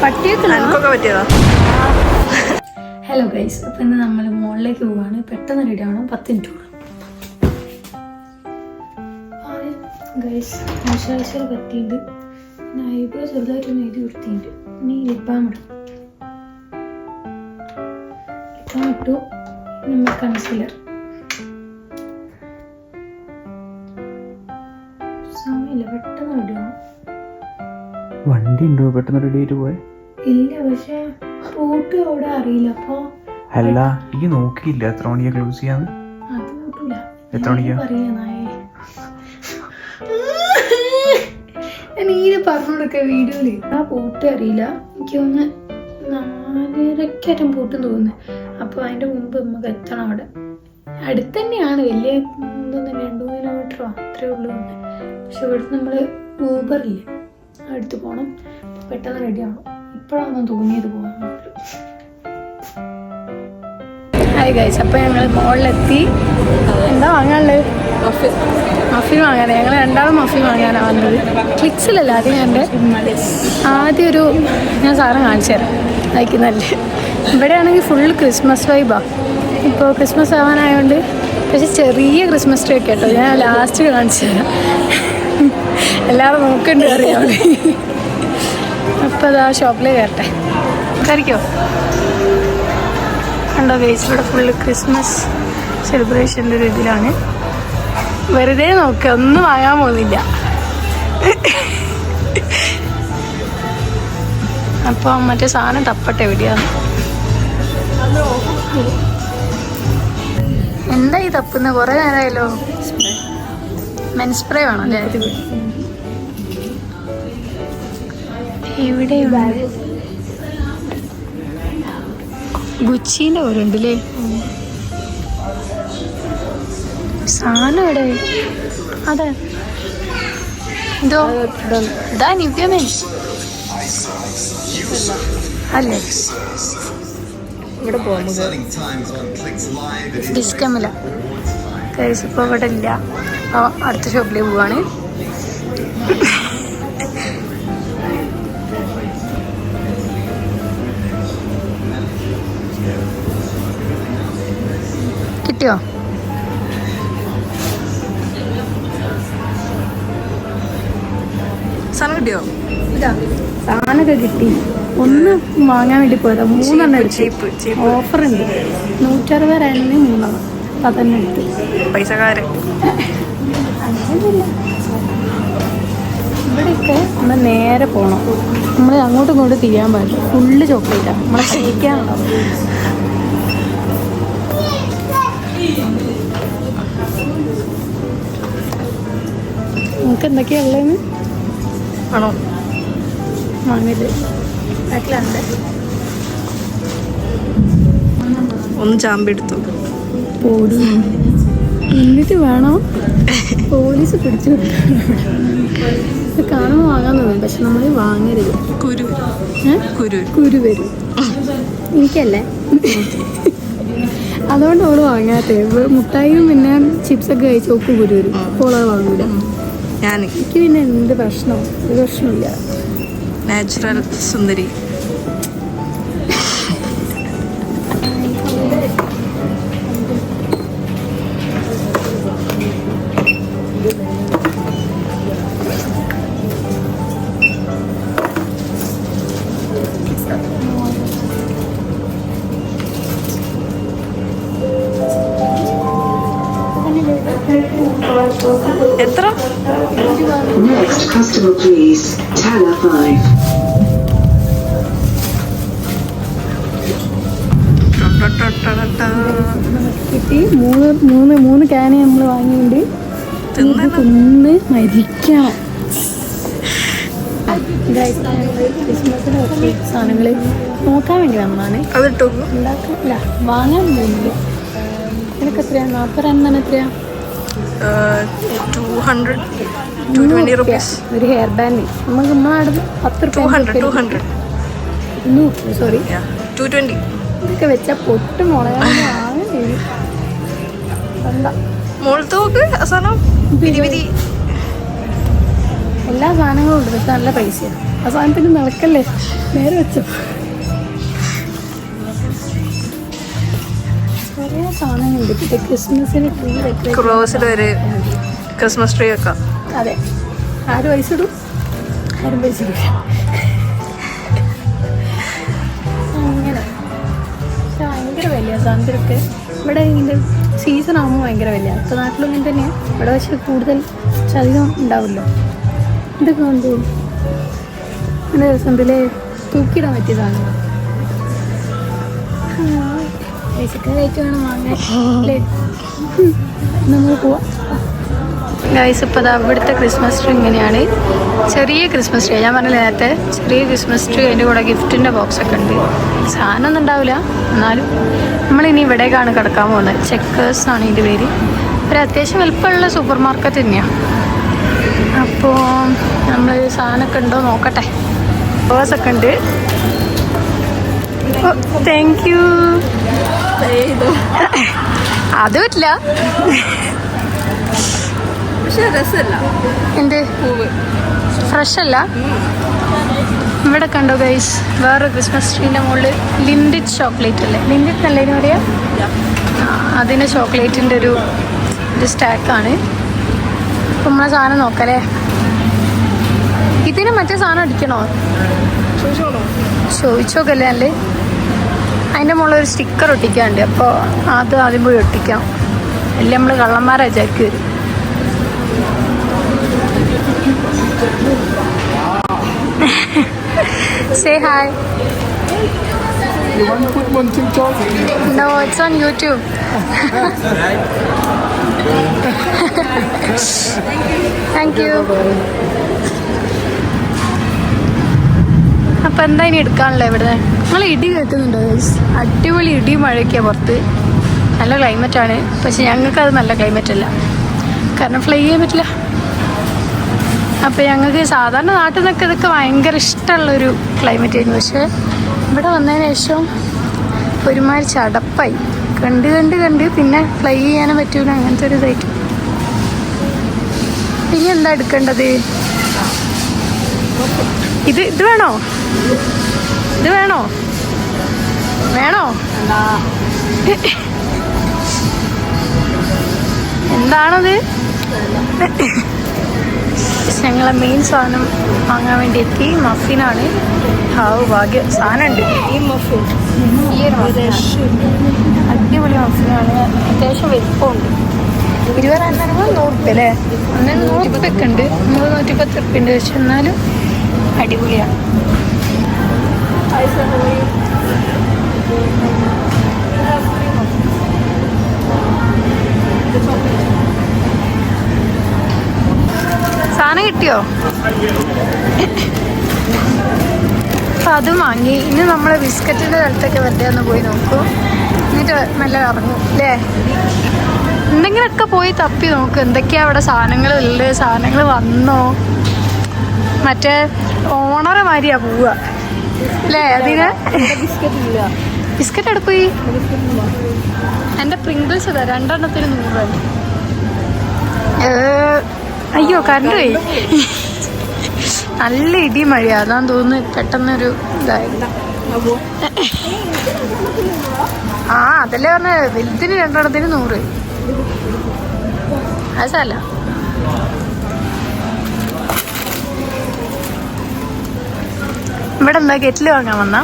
പറ്റിയതാ. Hello guys, അപ്പം ഇന്ന് നമ്മൾ മോളിലേക്ക് പോവാണ്. പെട്ടെന്ന് റെഡി ആവണം, 10 മിനിറ്റ് കൂടും. ഗൈസ് മോയ്സ്ചറൈസർ പറ്റിയിട്ടുണ്ട്, പിന്നെ ഐബ്രോ ചെറുതായിട്ടൊന്ന് എഴുതി കൊടുത്തിട്ടുണ്ട്. ഇനി ലിപ്പാം ഇടും. ലിപ്പാം ഇട്ടു. നമ്മൾ കൺസീലർ. സമയമില്ല, പെട്ടെന്ന് റെഡി ആവണം. വണ്ടി ഉണ്ടോ പെട്ടെന്ന് റെഡി ആയിട്ട് പോയെ? ഇല്ല, പക്ഷെ റൂട്ട് അവിടെ അറിയില്ല. അപ്പൊ അല്ല, ഈ നോക്കിയില്ല എത്ര മണിയാ ക്ലോസ് ചെയ്യാന്ന്? അത് നോട്ടൂല. എത്ര മണിക്കാ? നീര് പറഞ്ഞോടൊക്കെ വീഡിയോയില് ആ പോട്ട് അറിയില്ല. എനിക്ക് ഒന്ന് 4:30 പോട്ടും തോന്നുന്നു. അപ്പൊ അതിന്റെ മുമ്പ് നമുക്ക് എത്തണം. അവിടെ അടുത്ത് തന്നെയാണ്, വലിയ 2 കിലോമീറ്ററോ അത്രേ ഉള്ളൂ. പക്ഷെ ഇവിടുന്ന് നമ്മള് ഊബറില്ലേ, അടുത്ത് പോകണം. പെട്ടെന്ന് റെഡി ആവണം. ഇപ്പോഴാണെന്ന് തോന്നിയത് പോകാൻ. ഹായ് ഗൈസ്, അപ്പോൾ ഞങ്ങൾ മോളിലെത്തി. എന്താ വാങ്ങാനുള്ളത്? മഫിൻ വാങ്ങാനാണ്. ഞങ്ങൾ രണ്ടാളും മഫിൻ വാങ്ങാനാണ് വന്നത്. ക്ലിക്സിലല്ല ആദ്യം ഞാൻ സാധനം കാണിച്ചു തരാം. അയക്കുന്നല്ലേ. ഇവിടെയാണെങ്കിൽ ഫുള്ള് ക്രിസ്മസ് വൈബാണ്. ഇപ്പോൾ ക്രിസ്മസ് ആവാനായതുകൊണ്ട്. പക്ഷെ ചെറിയ ക്രിസ്മസ് ട്രീ ഒക്കെ കേട്ടോ. ഞാൻ ലാസ്റ്റ് കാണിച്ചു തരാം. എല്ലാവരും നോക്കണ്ട് അറിയാം. അപ്പോൾ അത് ആ ഷോപ്പിൽ കയറട്ടെ. കയറിക്കോ. കണ്ടോ ഗൈസ്, ഇവിടെ ഫുള്ള് ക്രിസ്മസ് സെലിബ്രേഷൻ്റെ ഒരു ഇതിലാണ്. വെറുതെ നോക്കുക, ഒന്നും വാങ്ങാൻ പോകുന്നില്ല. അപ്പോൾ മറ്റേ സാധനം തപ്പട്ടെ എവിടെയാണ്. എന്താ ഈ തപ്പുന്നത്? കുറേ നേരമായല്ലോ. മെൻ സ്പ്രേ വേണം അല്ലേ? എവിടെയാണ്? ഗുച്ചീൻ്റെ ഓരുണ്ട് അല്ലേ? സാധനം എവിടെ? അതെ, ഇതാ നിവ്യ മെൻ അല്ലേ? ഇവിടെ ഡിസ്കമില്ല കഴിച്ച്. ഇപ്പോൾ ഇവിടെ ഇല്ല. അപ്പോൾ അടുത്ത ഷോപ്പിലേക്ക് പോവാണ്. കിട്ടിയോ? സാധനം കിട്ടിയോ? ഇതാ സാധനമൊക്കെ കിട്ടി. ഒന്ന് വാങ്ങാൻ വേണ്ടി പോയതാ. 3 എണ്ണം എടുത്ത്. ഓഫറുണ്ട്. 160 രൂപ 3 എണ്ണം. അതന്നെ എടുത്ത്. പൈസക്കാരൻ. അങ്ങനെയില്ല. ഇവിടെയൊക്കെ നമ്മൾ നേരെ പോകണം. നമ്മൾ അങ്ങോട്ടും ഇങ്ങോട്ടും തിരിയാൻ പാടില്ല. ഫുള്ള് ചോക്ലേറ്റാണ്. നമ്മളെ കഴിക്കാനുണ്ടാവും. നമുക്ക് എന്തൊക്കെയാ ഉള്ളതെന്ന് ആണോ? വാങ്ങല് ബാക്കിലുണ്ട്. ഒന്ന് ചാമ്പെടുത്തു ഓടി. എന്നിട്ട് വേണോ പോലീസ് പിടിച്ചു കാണുമ്പോൾ വാങ്ങാൻ തോന്നും. പക്ഷെ നമ്മൾ വാങ്ങരുത്. കുരു വരും. എനിക്കല്ലേ, അതുകൊണ്ട് അവള് വാങ്ങാത്തത്. മുട്ടായിയും പിന്നെ ചിപ്സൊക്കെ കഴിച്ച് ഒപ്പ് കുരു വരും. അപ്പോൾ അത് വാങ്ങൂല. എനിക്ക് പിന്നെ എന്ത് പ്രശ്നം? ഒരു പ്രശ്നമില്ല. നാച്ചുറൽ സുന്ദരി. എത്ര? Next customer please. Tala 5. കിട്ടി. മൂന്ന് ക്യാന് നമ്മൾ വാങ്ങിയിട്ടുണ്ട്. തിന്ന് മരിക്കാം. ക്രിസ്മസിന് കുറച്ച് സാധനങ്ങൾ നോക്കാൻ വേണ്ടി വന്നതാണ്. ഉണ്ടാക്കില്ല, വാങ്ങാൻ പോകുന്നില്ല. ഇതിനൊക്കെ എത്രയാണ്? 40 തന്നെ എത്രയാ? 220 rupees. ഒരു ഹെയർ ബാൻഡ് നമുക്ക് നമ്മളവിടെ 10 രൂപ. 200 സോറി 220. ഇതൊക്കെ വെച്ചാൽ പൊട്ട് മുളകാൻ വാങ്ങേണ്ടി മോളത്ത് നോക്ക്. അവസാനം എല്ലാ സാധനങ്ങളും ഉണ്ട്. പക്ഷെ നല്ല പൈസയാണ്. ആ സാധനത്തിന് നടക്കല്ലേ, നേരെ വെച്ചോ. കുറേ സാധനങ്ങളുണ്ട്. പിന്നെ ക്രിസ്മസിന് ട്രീ വെക്കാൻ ക്രോസിലൊരു ക്രിസ്മസ് ട്രീ വെക്കാം. അതെ, ആരും പൈസ ഇടും, ആരും പൈസ ഇടും. അങ്ങനെ പക്ഷെ ഭയങ്കര വിലയാണ് സാധനത്തിനൊക്കെ. ഇവിടെ ഇതിൻ്റെ സീസൺ ആകുമ്പോൾ ഭയങ്കര വിലയാണ്. ഇപ്പോൾ നാട്ടിലും ഇങ്ങനെ തന്നെയാണ്. ഇവിടെ പക്ഷേ കൂടുതൽ അധികം ഉണ്ടാവുമല്ലോ. ഇതൊക്കെ കൊണ്ടുപോകും നല്ല രസത്തില് തൂക്കിയിടാൻ പറ്റിയതാണ്. പൈസക്കാരായിട്ട് വേണം വാങ്ങാൻ അല്ലേ. നമ്മൾ പോവാം. ഗൈസ്, ഇപ്പോൾ ഇവിടുത്തെ ക്രിസ്മസ് ട്രീ ഇങ്ങനെയാണ്. ചെറിയ ക്രിസ്മസ് ട്രീ, ഞാൻ പറഞ്ഞില്ല നേരത്തെ, ചെറിയ ക്രിസ്മസ് ട്രീ. അതിൻ്റെ കൂടെ ഗിഫ്റ്റിൻ്റെ ബോക്സൊക്കെ ഉണ്ട്. സാധനമൊന്നും ഉണ്ടാവില്ല, എന്നാലും നമ്മളിനി ഇവിടേക്കാണ് കിടക്കാൻ പോകുന്നത്. ചെക്കേഴ്സ് ആണ് ഇതിൻ്റെ പേര്. ഒരു അത്യാവശ്യം വലുപ്പമുള്ള സൂപ്പർ മാർക്കറ്റ് തന്നെയാണ്. അപ്പോൾ നമ്മൾ സാധനമൊക്കെ ഉണ്ടോ നോക്കട്ടെ. ബോസൊക്കെ ഉണ്ട്. Thank you. അത് പറ്റില്ല, പക്ഷെ രസമല്ല. എന്ത് പൂവ് ഫ്രഷ് അല്ല. ഇവിടെ കണ്ടോ ഗൈസ്, വേറെ ക്രിസ്മസ് ട്രീൻ്റെ മുകളിൽ ലിൻഡിറ്റ് ചോക്ലേറ്റ് അല്ലേ, ലിൻഡിറ്റ് അല്ലേ ഇതിന് പറയാ, അതിൻ്റെ ചോക്ലേറ്റിൻ്റെ ഒരു സ്റ്റാക്കാണ്. അപ്പം നമ്മളെ സാധനം നോക്കല്ലേ. ഇതിന് മറ്റേ സാധനം അടിക്കണോ ചോദിച്ചോക്കല്ലേ അല്ലേ. അതിൻ്റെ മുകളിൽ ഒരു സ്റ്റിക്കർ ഒട്ടിക്കാനുണ്ട്. അപ്പോൾ അത് ആദ്യം പോയി ഒട്ടിക്കാം. അല്ലേ നമ്മൾ കള്ളന്മാരെ വിചാരിക്കും വരും. Say hi. You want to put one TikTok? No, it's on YouTube. Thank you. അപ്പം എന്താ ഇനി എടുക്കാനല്ലേ ഇവിടെ? നിങ്ങൾ ഇടി കേൾക്കുന്നുണ്ടോ ഗൈസ്? അടിപൊളി ഇടി മഴയൊക്കെയാണ് പുറത്ത്. നല്ല ക്ലൈമറ്റാണ്. പക്ഷെ ഞങ്ങൾക്കത് നല്ല ക്ലൈമറ്റ് അല്ല, കാരണം ഫ്ലൈ ചെയ്യാൻ പറ്റില്ല. അപ്പോൾ ഞങ്ങൾക്ക് സാധാരണ നാട്ടിൽ നിന്നൊക്കെ ഇതൊക്കെ ഭയങ്കര ഇഷ്ടമുള്ളൊരു ക്ലൈമറ്റ് ആയിരുന്നു. പക്ഷേ ഇവിടെ വന്നതിന് ശേഷം ഒരുമാതിരി ചടപ്പായി. കണ്ട് പിന്നെ ഫ്ലൈ ചെയ്യാനും പറ്റൂല, അങ്ങനത്തെ ഒരു ഇതായിട്ട്. ഇനി എന്താ എടുക്കേണ്ടത്? ഇത് വേണോ? ഇത് വേണോ? എന്താണത്? ഞങ്ങളെ മെയിൻ സാധനം വാങ്ങാൻ വേണ്ടി എത്തി. മഫിനാണ്. ഹാവ് ഭാഗ്യം, സാധനമുണ്ട്. ഈ ഒരു മഫിൻ അടിപൊളി മഫിനാണ്. അത്യാവശ്യം വലിപ്പമുണ്ട്. 20 100 അല്ലേ? അന്നേരം 100 ഒക്കെ ഉണ്ട്, 110 ഉണ്ട്. പക്ഷെ എന്നാലും അടിപൊളിയാണ്. സാധനം കിട്ടിയോ? അപ്പം അതും വാങ്ങി. ഇനി നമ്മൾ ബിസ്ക്കറ്റിൻ്റെ സ്ഥലത്തൊക്കെ വെറുതെ ഒന്ന് പോയി നോക്കും, എന്നിട്ട് നല്ല ഇറങ്ങും അല്ലേ. എന്തെങ്കിലുമൊക്കെ പോയി തപ്പി നോക്കും എന്തൊക്കെയാണ് അവിടെ സാധനങ്ങളുള്ളത്, സാധനങ്ങൾ വന്നോ. മറ്റേ ഓണറെ മാതിരിയാ പോവുക അല്ലേ. അതിന് ബിസ്ക്കറ്റ് എടുക്കുയി. എൻ്റെ പ്രിങ്കിൾസ് ഇതാ 2 എണ്ണത്തിന് 100 രൂപ. അയ്യോ, കറണ്ട് പോയി. നല്ല ഇടി മഴയാ, അതാന്ന് തോന്നുന്നു പെട്ടെന്നൊരു ഇതായിരുന്നു. ആ അതല്ലേ പറഞ്ഞ, വലുതിന് 2 എണ്ണത്തിന് 100. അത് സാരല്ല. ഇവിടെ എന്താ കെറ്റില് വാങ്ങാൻ വന്ന?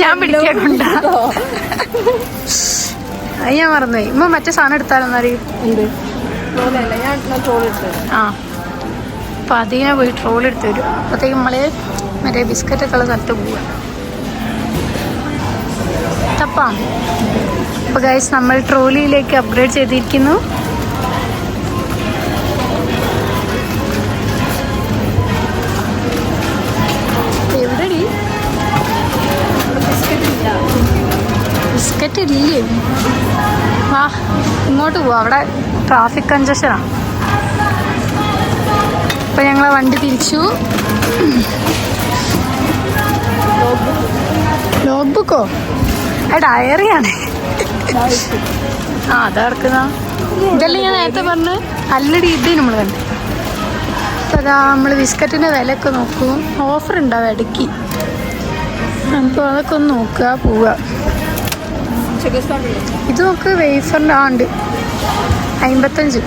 ഞാൻ പിടിക്കാൻ കൊണ്ടാ. അത് ഞാൻ മറന്നുപോയി. ഇമ്മ മറ്റേ സാധനം എടുത്താലോന്നറിയും. ആ, അപ്പം അതിനെ പോയി ട്രോൾ എടുത്ത് വരും. അപ്പോഴത്തേക്കും നമ്മള് മറ്റേ ബിസ്ക്കറ്റൊക്കെ ഉള്ള സ്ഥലത്ത് പോവുക. തപ്പാം. അപ്പോൾ ഗൈസ്, നമ്മൾ ട്രോളിയിലേക്ക് അപ്ഗ്രേഡ് ചെയ്തിരിക്കുന്നു. എവിടെടി ബിസ്ക്കറ്റ് ഇല്ലേ? വാ ഇങ്ങോട്ട് പോവാം, അവിടെ ട്രാഫിക് കൺജഷനാണ്. അപ്പം ഞങ്ങളെ വണ്ടി തിരിച്ചു. ലോഗ് ബുക്കോ? ഡയറിയാണ്. ആ അതാ കിടക്കുന്ന. ഇതല്ലേ ഞാൻ നേരത്തെ പറഞ്ഞ്. അല്ലടി, ഇത് നമ്മൾ കണ്ടു. അപ്പോൾ അതാ നമ്മൾ ബിസ്ക്കറ്റിൻ്റെ വിലയൊക്കെ നോക്കും. ഓഫർ ഉണ്ടാവും ഇടയ്ക്ക്. അപ്പോൾ അതൊക്കെ ഒന്ന് നോക്കുക, പോവുക. ഇത് നോക്ക്, വേഫറിൻ്റെ ഉണ്ട് 55.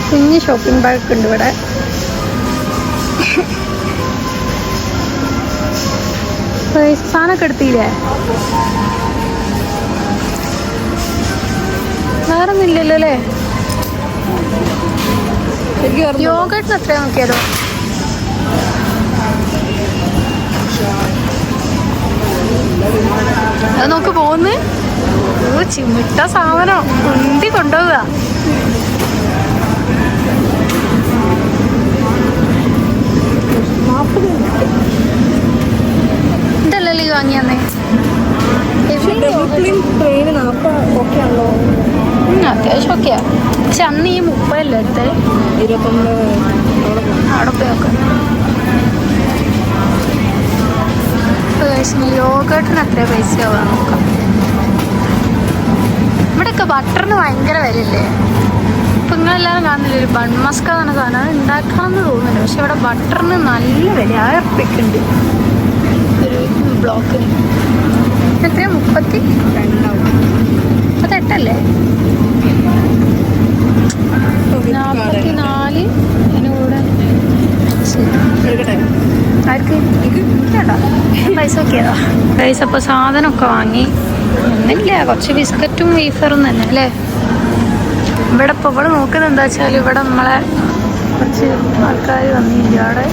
കുഞ്ഞ് ഷോപ്പിംഗ് ബാഗ് ഉണ്ട് ഇവിടെ. സാധനമൊക്കെ എടുത്തില്ലേ? വേറൊന്നും ഇല്ലല്ലോ അല്ലേ? യോഗട്ടിന് എത്രയാ നോക്കിയാലോ? അത് നോക്ക് പോന്ന്. ചിമിട്ട സാധനം കുണ്ടി കൊണ്ടുപോവുക. ഇതല്ലല്ലോ ഈ വാങ്ങിയാന്നേ. അത്യാവശ്യം ഒക്കെയാ. പക്ഷെ അന്ന് ഈ 30 എടുത്തേ. 29 അവിടെ പോയി നോക്കാം. യോഗട്ടിന് എത്ര പൈസയാവാൻ നോക്കാം. ഇവിടെയൊക്കെ ബട്ടറിന് ഭയങ്കര വിലയില്ലേ? ഇപ്പം നിങ്ങളെല്ലാവരും കാണുന്നില്ല, ഒരു ബൺ മസ്ക എന്ന സാധനം അത് ഉണ്ടാക്കാമെന്ന് തോന്നുന്നില്ല. പക്ഷെ ഇവിടെ ബട്ടറിന് നല്ല വില, 1000 ഉറുപ്പ്യക്കുണ്ട് ഒരു ബ്ലോക്കിന്. എത്രയാ? 38 44. അതിന് കൂടെ ആർക്ക് കേട്ടോ പൈസ നോക്കിയതാ. പൈസ അപ്പോൾ സാധനമൊക്കെ വാങ്ങി. ഒന്നില്ല, കുറച്ച് ബിസ്ക്കറ്റും വേഫറും തന്നെ അല്ലേ. ഇവിടെ ഇപ്പോൾ ഇവിടെ നോക്കുന്നത് എന്താ വെച്ചാൽ ഇവിടെ നമ്മളെ കുറച്ച് ആൾക്കാർ വന്നില്ല. അവിടെ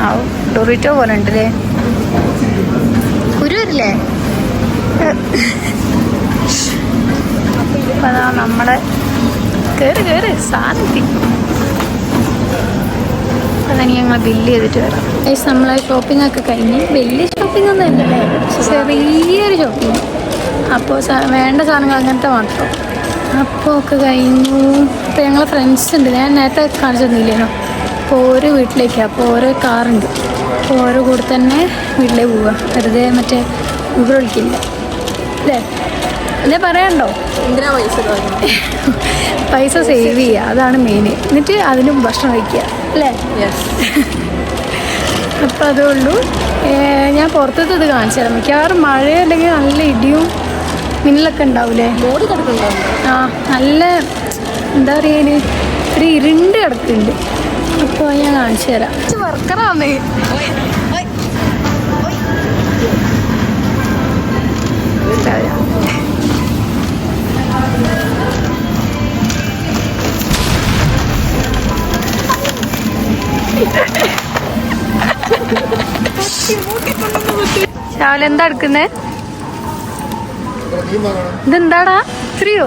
ആവും ഡൊറിറ്റോ പോലെ ഉണ്ടല്ലേ. കുരു വരില്ലേ? അപ്പം അതാ നമ്മളെ കയറി സാധനം കിട്ടും. അതന്നെ ഞങ്ങൾ ബില്ല് ചെയ്തിട്ട് വരാം. നമ്മളെ ഷോപ്പിംഗ് ഒക്കെ കഴിഞ്ഞ്, വലിയ ഷോപ്പിംഗ് ഒന്നും അല്ലല്ലേ, ചെറിയൊരു ഷോപ്പിംഗ്. അപ്പോൾ വേണ്ട സാധനങ്ങൾ അങ്ങനത്തെ മാത്രം. അപ്പോൾ ഒക്കെ കഴിഞ്ഞു. ഇപ്പോൾ ഞങ്ങളെ ഫ്രണ്ട്സ് ഉണ്ട്, ഞാൻ നേരത്തെ കാണിച്ചു തന്നില്ലേനോ. അപ്പോൾ ഓരോ വീട്ടിലേക്കാണ്. അപ്പോൾ ഓരോ കാറുണ്ട്. അപ്പോൾ ഓരോ കൂടെ തന്നെ വീട്ടിലേക്ക് പോവുക. വെറുതെ മറ്റേ ഊബർ വിളിക്കില്ല അല്ലേ? അല്ലേ പറയണ്ടോ? എന്തിനാ പൈസ സേവ് ചെയ്യുക, അതാണ് മെയിൻ. എന്നിട്ട് അതിനും ഭക്ഷണം കഴിക്കുക അല്ലേ? അപ്പം അതുകൊണ്ടു ഞാൻ പുറത്തത്തെ ഇത് കാണിച്ചു തരാം. മിക്കവാറും മഴ അല്ലെങ്കിൽ നല്ല ഇടിയും മിന്നലൊക്കെ ഉണ്ടാവില്ലേ? ആ, നല്ല എന്താ പറയുക, ഒരു ഇരുണ്ട് കിടക്കുന്നുണ്ട്. അപ്പോൾ ഞാൻ കാണിച്ചു തരാം. വർക്കറാണ്. രാവിലെ എന്താ എടുക്കുന്നേ? ഇതെന്താടാ? ഇത്രയോ?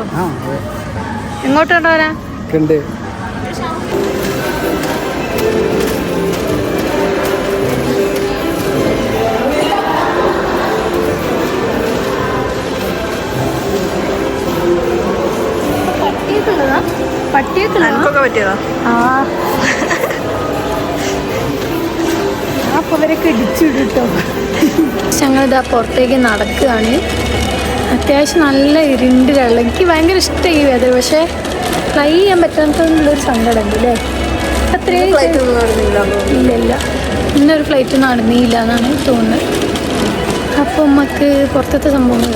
എങ്ങോട്ട് കൊണ്ടുവരാ? പട്ടിയൊക്കെ പറ്റിയതാ. അപ്പോൾ അവരൊക്കെ ഇടിച്ചിട്ടോ. ഞങ്ങളിതാ പുറത്തേക്ക് നടക്കുകയാണ്. അത്യാവശ്യം നല്ല ഇരുണ്ട് വെള്ളം. എനിക്ക് ഭയങ്കര ഇഷ്ടമായി ഈ വെതർ. പക്ഷേ ഫ്ലൈ ചെയ്യാൻ പറ്റാത്തതുള്ളൊരു സങ്കടമുണ്ട് അല്ലേ? അത്രയും ഇല്ല, ഇന്നൊരു ഫ്ലൈറ്റ് നടന്നില്ല എന്നാണ് തോന്നുന്നത്. അപ്പോൾ നമുക്ക് പുറത്തത്തെ സംഭവങ്ങൾ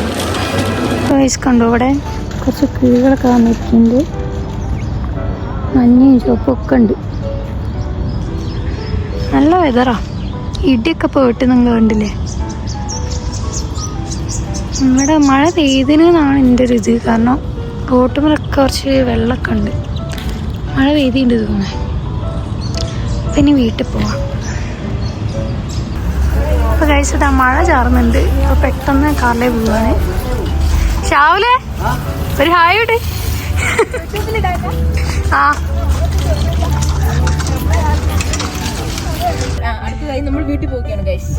കണ്ടു. ഇവിടെ കുറച്ച് കിളികളൊക്കെ വന്നിരിക്കുന്നുണ്ട്. മഞ്ഞയും ചുവപ്പൊക്കെ ഉണ്ട്. നല്ല വെതറാ. ഇടിയൊക്കെ പോയിട്ട് നിങ്ങൾ കണ്ടില്ലേ? ഇവിടെ മഴ പെയ്തിനെന്നാണ് എൻ്റെ ഒരു ഇത്. കാരണം റോട്ടുമലൊക്കെ കുറച്ച് വെള്ളമൊക്കെ ഉണ്ട്. മഴ പെയ്തിട്ടുണ്ട് തോന്നുന്നു. അപ്പം ഇനി വീട്ടിൽ പോവാം. അപ്പോൾ കഴിച്ചത് മഴ ചാറുന്നുണ്ട്. അപ്പോൾ പെട്ടെന്ന് കാറിലേക്ക് പോവാണ്. ഷാവുലേ ഒരു ഹായ് ഇട്. ആ, അടുത്തതായി നമ്മൾ വീട്ടിൽ പോവുകയാണ് ഗൈസ്.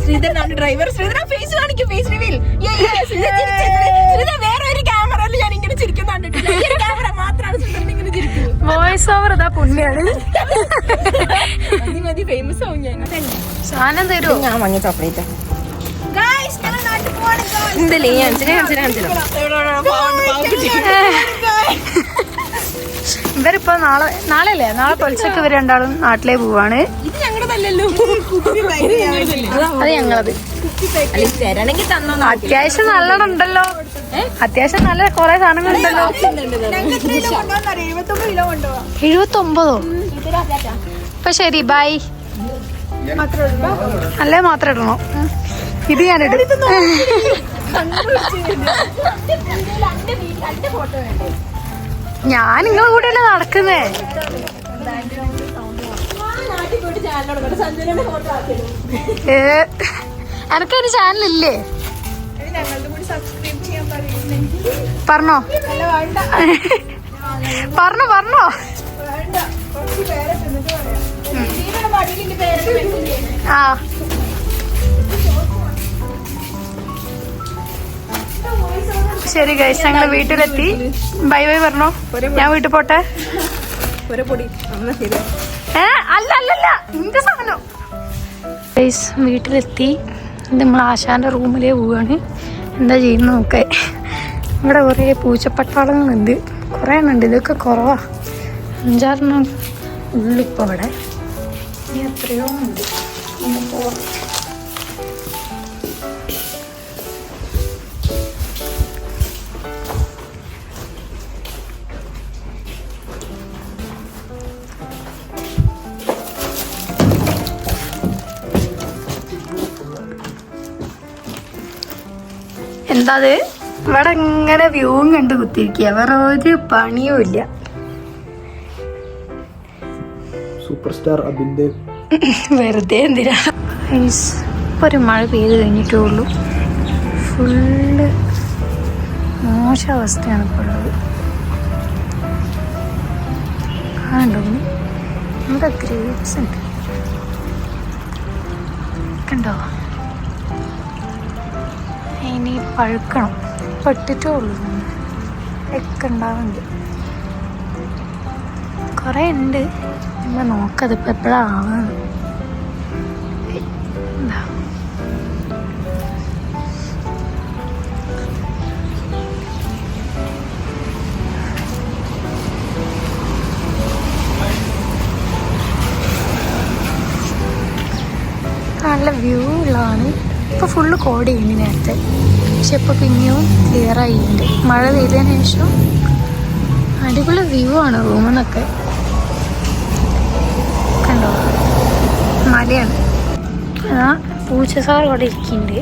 ശ്രീധരനാണ് ഡ്രൈവർ. ശ്രീധരൻ ഫേസ് കാണിക്കും, ഫേസ് റിവീൽ. വേറെ ഒരു ക്യാമറയിൽ ഞാൻ ഇങ്ങനെ ചിരിക്കുന്ന കണ്ടിട്ടില്ല. ക്യാമറ മാത്രമാണ് ശ്രീധരൻ ഇങ്ങനെ ചിരിക്കുന്നത്. വോയിസ് ഓവർ ഇതാ പുണ്യാണ്. മതി ഫേമസ് ആവും ഞാൻ. സാധനം തരുമോ? ഞാൻ മഞ്ഞ ചോക്ലേറ്റ് ഗൈസ്. ഞങ്ങൾ എന്തല്ലേ കാണിച്ചില്ല ഇവരിപ്പോ നാളെയല്ലേ നാളെ പൊലിച്ചൊക്കെ ഇവർ രണ്ടാളും നാട്ടിലേ പോവാണ്. ഇത് ഞങ്ങളുടേതല്ലല്ലോ, അത് ഞങ്ങളത്. തരണമെങ്കിൽ തന്നോ. അത്യാവശ്യം നല്ലോണം ഉണ്ടല്ലോ, അത്യാവശ്യം നല്ല കൊറേ സാധനങ്ങളുണ്ടല്ലോ. 79. അപ്പൊ ശരി, ബൈ. അല്ലേ മാത്രം ഇടണോ? ഇത് ഞാനിടും. ഞാൻ നിങ്ങളെ കൂടെയല്ലേ നടക്കുന്നേ. എനക്കൊരു ചാനലില്ലേ? പറഞ്ഞോ പറഞ്ഞോ പറഞ്ഞോ. ആ ശരി ഗൈസ്, ഞങ്ങള് വീട്ടിലെത്തി. ബൈ ബൈ പറഞ്ഞോ. ഞാൻ വീട്ടിൽ പോട്ടെ. അല്ല അല്ലല്ല, നിന്റെ സാധനം. ഗൈസ് വീട്ടിലെത്തി. ഇത് നമ്മൾ ആശാന്റെ റൂമിലേ പോവാണ്. എന്താ ചെയ്യുന്ന നോക്കേ. ഇവിടെ കുറേ പൂച്ചപ്പട്ടാളങ്ങളുണ്ട്, കുറേ എണ്ണുണ്ട്. ഇതൊക്കെ കുറവാ, 5-6 ഉള്ളിപ്പോ ഇവിടെ. ഇനി എത്രയോ ഉണ്ട്. ഒന്ന് പോവാം. എന്താ ഇവിടെ ഇങ്ങനെ വ്യൂവും കണ്ട് കുത്തിരിക്കുക, വേറെ ഒരു പണിയും ഇല്ല. സൂപ്പർ സ്റ്റാർ അബിന്റെ വെറുതെ എന്തിനാ. ഇപ്പൊ ഒരു മഴ പെയ്ത് കഴിഞ്ഞിട്ടേ ഉള്ളൂ. ഫുള്ള് മോശം അവസ്ഥയാണ് ഇപ്പോൾ ഉള്ളത്. കണ്ടോ ഇവിടെ ഗ്രേപ്സ് ഉണ്ട്, കണ്ടോ? ഇനി പഴുക്കണം, പെട്ടിട്ടേ ഉള്ളൂ. ഒക്കെ ഉണ്ടാവുന്നുണ്ട്, കുറേ ഉണ്ട്. നമ്മൾ നോക്കതിപ്പോൾ എപ്പോഴാവുന്നത്. എന്താ നല്ല വ്യൂ ഉള്ളതാണ്. ഇപ്പോൾ ഫുള്ള് കോട് ചെയ്യുന്നു നേരത്തെ, പക്ഷെ ഇപ്പോൾ പിന്നെയും ക്ലിയർ ആയിട്ടുണ്ട്. മഴ പെയ്തതിന് ശേഷം അടിപൊളി വ്യൂ ആണ് റൂമിൽ നിന്നൊക്കെ. കണ്ടോ, മലയാണ്. ആ പൂച്ചസാർ ഇവിടെ ഇരിക്കുന്നുണ്ട്,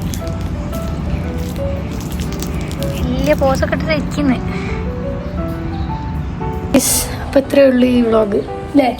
വലിയ പോസൊക്കെ ഇട്ടിട്ട് ഇരിക്കുന്നത്. അപ്പം ഇത്രയേ ഉള്ളൂ ഈ വ്ളോഗ് അല്ലേ?